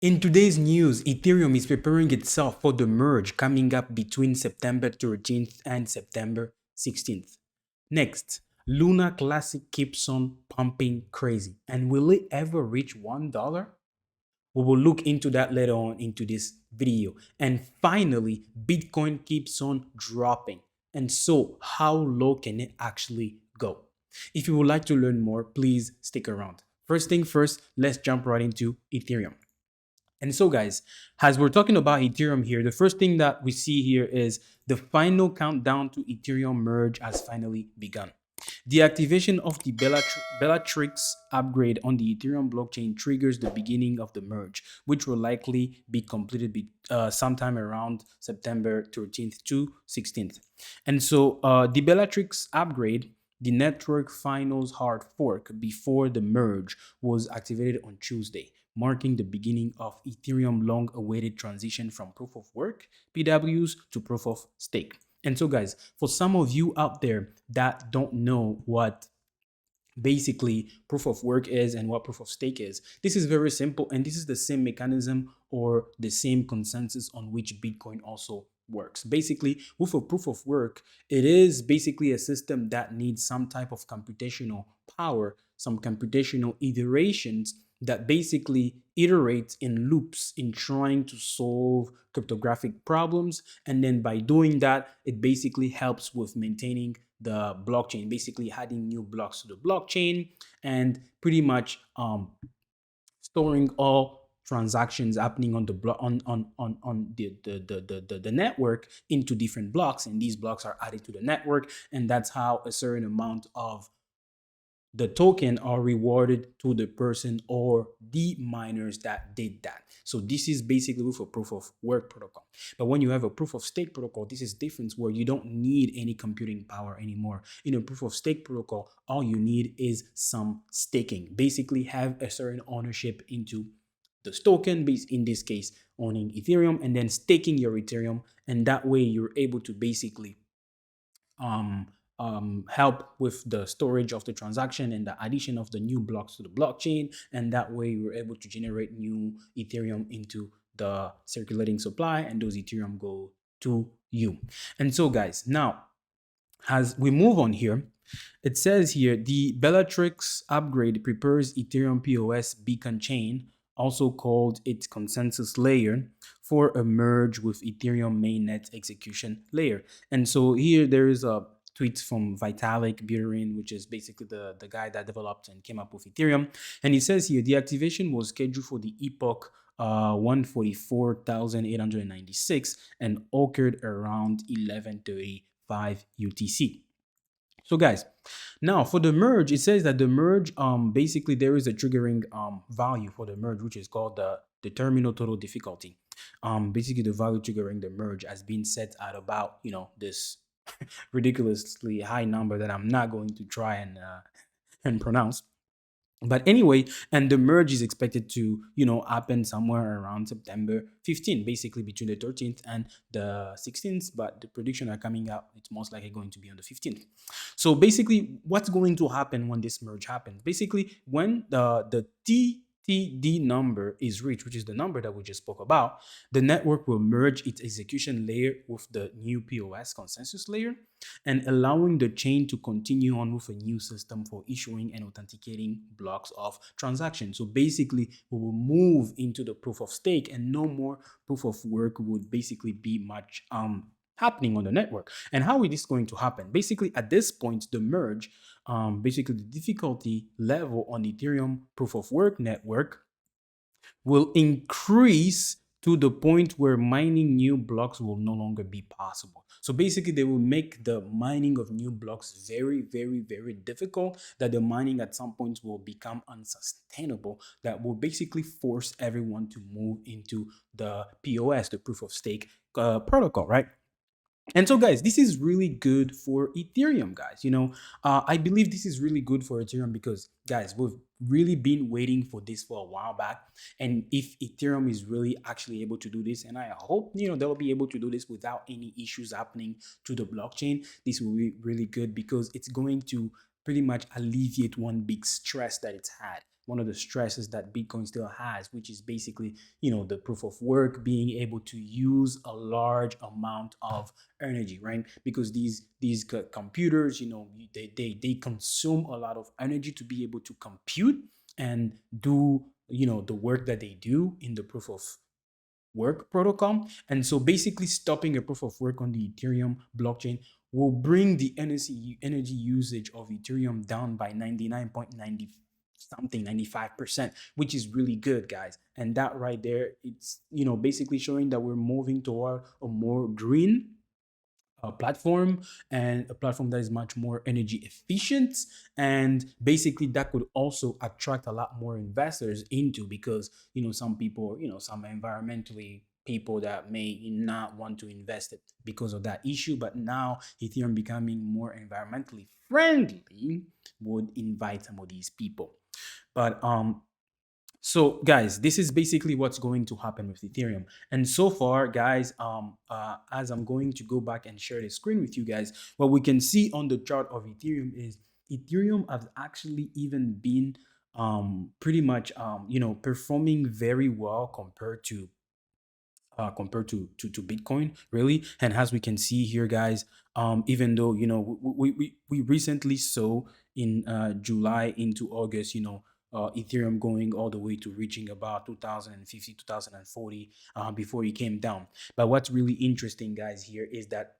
In today's news, Ethereum is preparing itself for the merge coming up between September 13th and September 16th. Next, Luna Classic keeps on pumping crazy. And will it ever reach $1? We will look into that later on into this video. And finally, Bitcoin keeps on dropping. And so, how low can it actually go? If you would like to learn more, please stick around. First thing first, let's jump right into Ethereum. And so, guys, as we're talking about Ethereum here, the first thing that we see here is the final countdown to Ethereum merge has finally begun. The activation of the Bellatrix upgrade on the Ethereum blockchain triggers the beginning of the merge, which will likely be completed sometime around September 13th to 16th. And so the Bellatrix upgrade, the network finals hard fork before the merge, was activated on Tuesday, marking the beginning of Ethereum long-awaited transition from proof of work, PWs, to proof of stake. And so, guys, for some of you out there that don't know what basically proof of work is and what proof of stake is, this is very simple, and this is the same mechanism or the same consensus on which Bitcoin also works. Basically, with a proof of work, it is basically a system that needs some type of computational power, some computational iterations that basically iterate in loops in trying to solve cryptographic problems. And then by doing that, it basically helps with maintaining the blockchain, basically adding new blocks to the blockchain and pretty much storing all transactions happening on the block on the network into different blocks, and these blocks are added to the network, and that's how a certain amount of the token are rewarded to the person or the miners that did that. So this is basically with a proof of work protocol. But when you have a proof of stake protocol, this is different, where you don't need any computing power anymore. In a proof of stake protocol, all you need is some staking. Basically have a certain ownership into the token, in this case owning Ethereum, and then staking your Ethereum, and that way you're able to basically help with the storage of the transaction and the addition of the new blocks to the blockchain. And that way we're able to generate new Ethereum into the circulating supply, and those Ethereum go to you. And so, guys, now as we move on here, it says here the Bellatrix upgrade prepares Ethereum POS beacon chain, also called its consensus layer, for a merge with Ethereum mainnet execution layer. And so here there is a tweet from Vitalik Buterin, which is basically the guy that developed and came up with Ethereum. And he says here the activation was scheduled for the epoch 144,896 and occurred around 11:35 UTC. So, guys, now for the merge, it says that the merge, basically there is a triggering value for the merge, which is called the terminal total difficulty. Basically the value triggering the merge has been set at about, this ridiculously high number that I'm not going to try and pronounce. But anyway, and the merge is expected to, happen somewhere around September 15th, basically between the 13th and the 16th. But the prediction are coming out, it's most likely going to be on the 15th. So basically, what's going to happen when this merge happens? Basically, when the TTD number is reached, which is the number that we just spoke about, the network will merge its execution layer with the new POS consensus layer, and allowing the chain to continue on with a new system for issuing and authenticating blocks of transactions. So basically, we will move into the proof of stake, and no more proof of work would basically be much happening on the network. And how is this going to happen? Basically, at this point, the merge, basically the difficulty level on Ethereum proof of work network will increase to the point where mining new blocks will no longer be possible. So basically, they will make the mining of new blocks very, very, very difficult, that the mining at some points will become unsustainable, that will basically force everyone to move into the POS, the proof of stake protocol, right? And so, guys, this is really good for Ethereum, guys. I believe this is really good for Ethereum because, guys, we've really been waiting for this for a while back. And if Ethereum is really actually able to do this, and I hope, they'll be able to do this without any issues happening to the blockchain, this will be really good because it's going to pretty much alleviate one big stress that it's had. one of the stresses that Bitcoin still has, which is basically, the proof of work, being able to use a large amount of energy, right? Because these computers, they consume a lot of energy to be able to compute and do, the work that they do in the proof of work protocol. And so basically stopping a proof of work on the Ethereum blockchain will bring the energy usage of Ethereum down by 99.90 something 95%, which is really good, guys. And that right there, it's, basically showing that we're moving toward a more green platform, and a platform that is much more energy efficient, and basically that could also attract a lot more investors into, because some people, some environmentally people that may not want to invest it because of that issue, but now Ethereum becoming more environmentally friendly would invite some of these people. But so guys, this is basically what's going to happen with Ethereum. And so far, guys, as I'm going to go back and share the screen with you guys, what we can see on the chart of Ethereum is Ethereum has actually even been pretty much performing very well compared to Bitcoin, really. And as we can see here, guys, even though we recently saw in July into August, Ethereum going all the way to reaching about 2050, 2040 before it came down. But what's really interesting, guys, here is that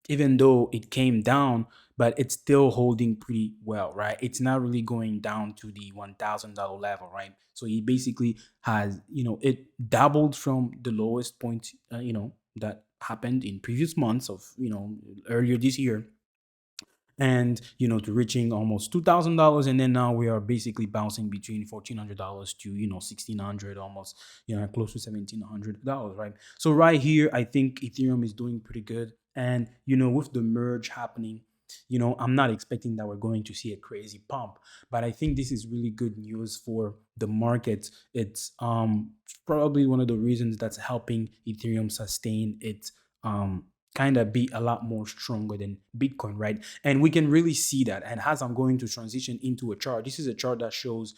even though it came down, but it's still holding pretty well, right? It's not really going down to the $1,000 level, right? So it basically has, it doubled from the lowest point, that happened in previous months of, earlier this year, and to reaching almost $2,000, and then now we are basically bouncing between $1,400 to 1,600, almost close to $1,700, right? So right here, I think Ethereum is doing pretty good, and with the merge happening, I'm not expecting that we're going to see a crazy pump, but I think this is really good news for the market. It's probably one of the reasons that's helping Ethereum sustain its kind of be a lot more stronger than Bitcoin, right? And we can really see that. And as I'm going to transition into a chart, this is a chart that shows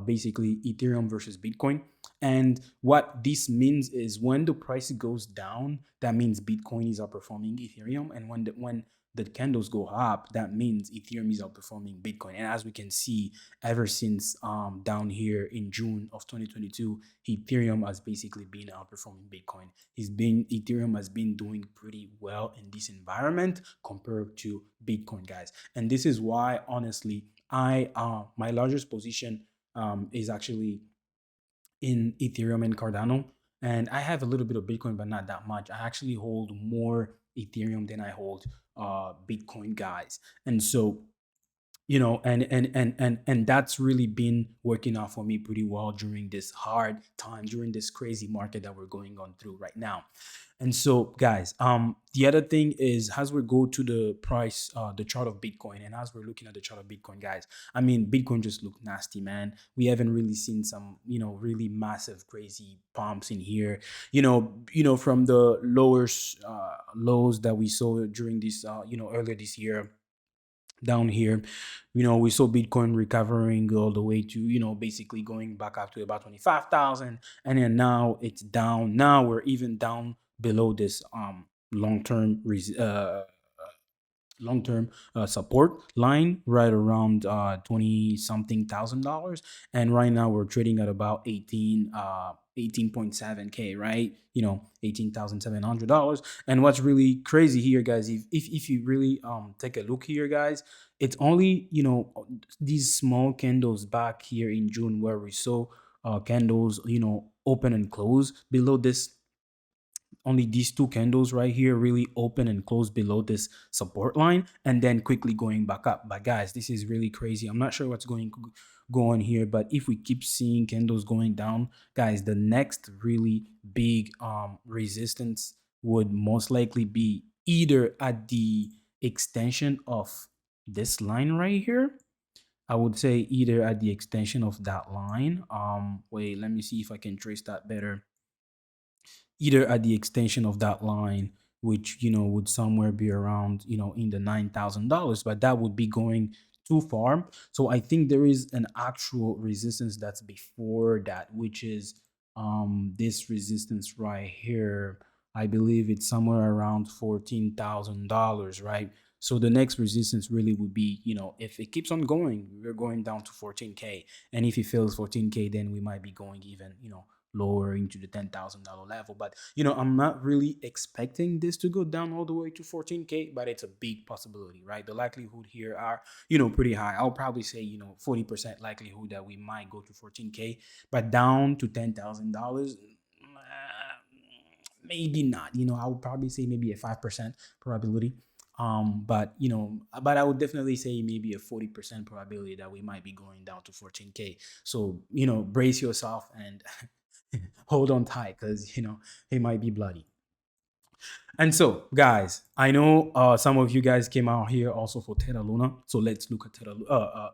basically Ethereum versus Bitcoin. And what this means is when the price goes down, that means Bitcoin is outperforming Ethereum. And when the candles go up, that means Ethereum is outperforming Bitcoin. And as we can see, ever since down here in June of 2022, Ethereum has basically been outperforming Bitcoin. Ethereum has been doing pretty well in this environment compared to Bitcoin, guys. And this is why, honestly, I my largest position is actually in Ethereum and Cardano. And I have a little bit of Bitcoin, but not that much. I actually hold more Ethereum than I hold Bitcoin, guys. And so, and that's really been working out for me pretty well during this hard time, during this crazy market that we're going on through right now. And so, guys, the other thing is, as we go to the price, the chart of Bitcoin, and as we're looking at the chart of Bitcoin, guys, I mean, Bitcoin just looked nasty, man. We haven't really seen some, really massive, crazy pumps in here. From the lows that we saw during this, earlier this year down here. We saw Bitcoin recovering all the way to, basically going back up to about 25,000. And then now it's down. Now we're even down below this long-term support line, right around 20 something thousand dollars. And right now we're trading at about 18.7k, right? $18,700. And what's really crazy here, guys, if you really take a look here, guys, it's only these small candles back here in June where we saw candles open and close below this. Only these two candles right here really open and close below this support line, and then quickly going back up. But guys, this is really crazy. I'm not sure what's going to go on here, but if we keep seeing candles going down, guys, the next really big resistance would most likely be either at the extension of this line right here. I would say either at the extension of that line. Wait, let me see if I can trace that better. Either at the extension of that line, which would somewhere be around in the $9,000, but that would be going too far. So I think there is an actual resistance that's before that, which is this resistance right here. I believe it's somewhere around $14,000, right? So the next resistance really would be, if it keeps on going, we're going down to 14K. And if it fails 14K, then we might be going even, lower into the $10,000 level. But, I'm not really expecting this to go down all the way to 14K, but it's a big possibility, right? The likelihood here are, pretty high. I'll probably say, 40% likelihood that we might go to 14K, but down to $10,000, maybe not. I would probably say maybe a 5% probability. But I would definitely say maybe a 40% probability that we might be going down to 14K. So, brace yourself and hold on tight, because, it might be bloody. And so, guys, I know some of you guys came out here also for Terra Luna. So let's look at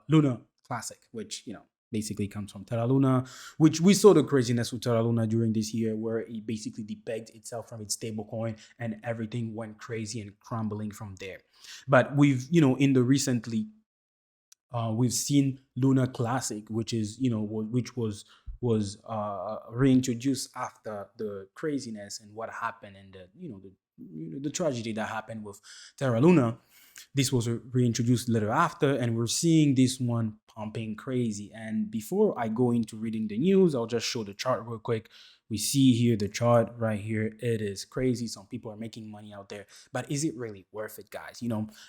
Luna Classic, which, basically comes from Terra Luna, which we saw the craziness with Terra Luna during this year, where it basically depegged itself from its stablecoin and everything went crazy and crumbling from there. But we've, in the recently, we've seen Luna Classic, which is, which was reintroduced after the craziness and what happened, and the tragedy that happened with Terra Luna. This was reintroduced later after, and we're seeing this one pumping crazy. And before I go into reading the news, I'll just show the chart real quick. We see here the chart right here. It is crazy. Some people are making money out there, but is it really worth it, guys?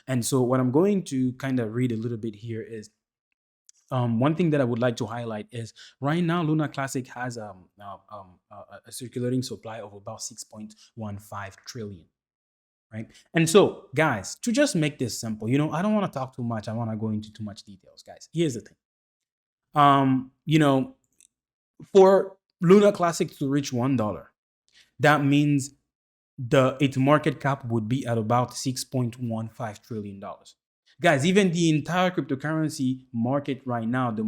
And so what I'm going to kind of read a little bit here is, one thing that I would like to highlight is right now Luna Classic has a circulating supply of about 6.15 trillion. Right. And so, guys, to just make this simple, I don't want to talk too much. I want to go into too much details, guys. Here's the thing. For Luna Classic to reach $1, that means its market cap would be at about $6.15 trillion. Guys, even the entire cryptocurrency market right now, the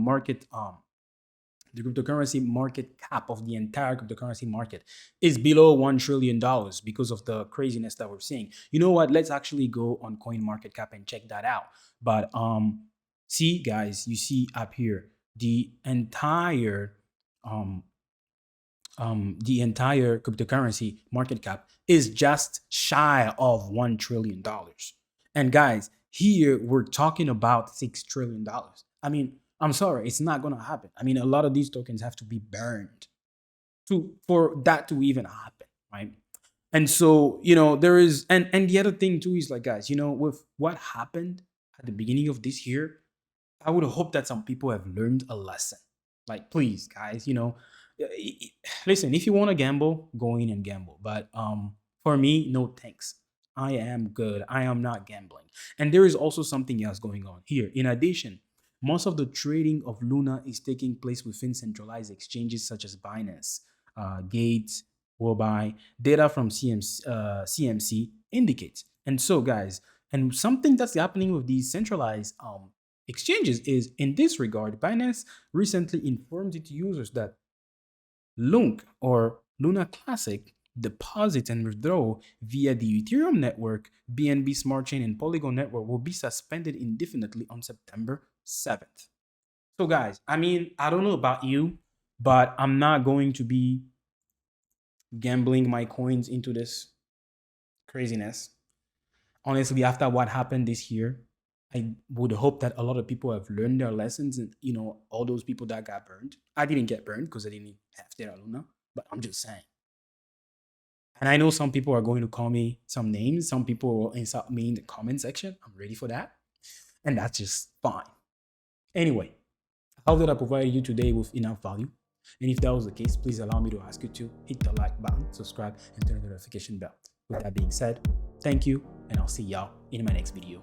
cryptocurrency market cap of the entire cryptocurrency market is below $1 trillion because of the craziness that we're seeing. You know what? Let's actually go on CoinMarketCap and check that out. But see, guys, you see up here the entire cryptocurrency market cap is just shy of $1 trillion. And guys, here we're talking about $6 trillion. I mean, I'm sorry, it's not going to happen. I mean, a lot of these tokens have to be burned for that to even happen, right? And so, there is, and the other thing too is, like, guys, with what happened at the beginning of this year, I would hope that some people have learned a lesson. Like, please, guys, listen, if you want to gamble, go in and gamble. But for me, no thanks. I am good. I am not gambling. And there is also something else going on here. In addition, most of the trading of Luna is taking place within centralized exchanges such as Binance, Gates, Wobuy. Data from CMC indicates. And so, guys, and something that's happening with these centralized exchanges is, in this regard, Binance recently informed its users that LUNC, or Luna Classic, deposit and withdrawal via the Ethereum network, BNB Smart Chain, and Polygon network will be suspended indefinitely on September 7th. So, guys, I mean, I don't know about you, but I'm not going to be gambling my coins into this craziness. Honestly, after what happened this year, I would hope that a lot of people have learned their lessons, and, all those people that got burned. I didn't get burned because I didn't have Terra Luna, but I'm just saying. And I know some people are going to call me some names. Some people will insult me in the comment section. I'm ready for that. And that's just fine. Anyway, I hope that I provided you today with enough value. And if that was the case, please allow me to ask you to hit the like button, subscribe, and turn on the notification bell. With that being said, thank you, and I'll see y'all in my next video.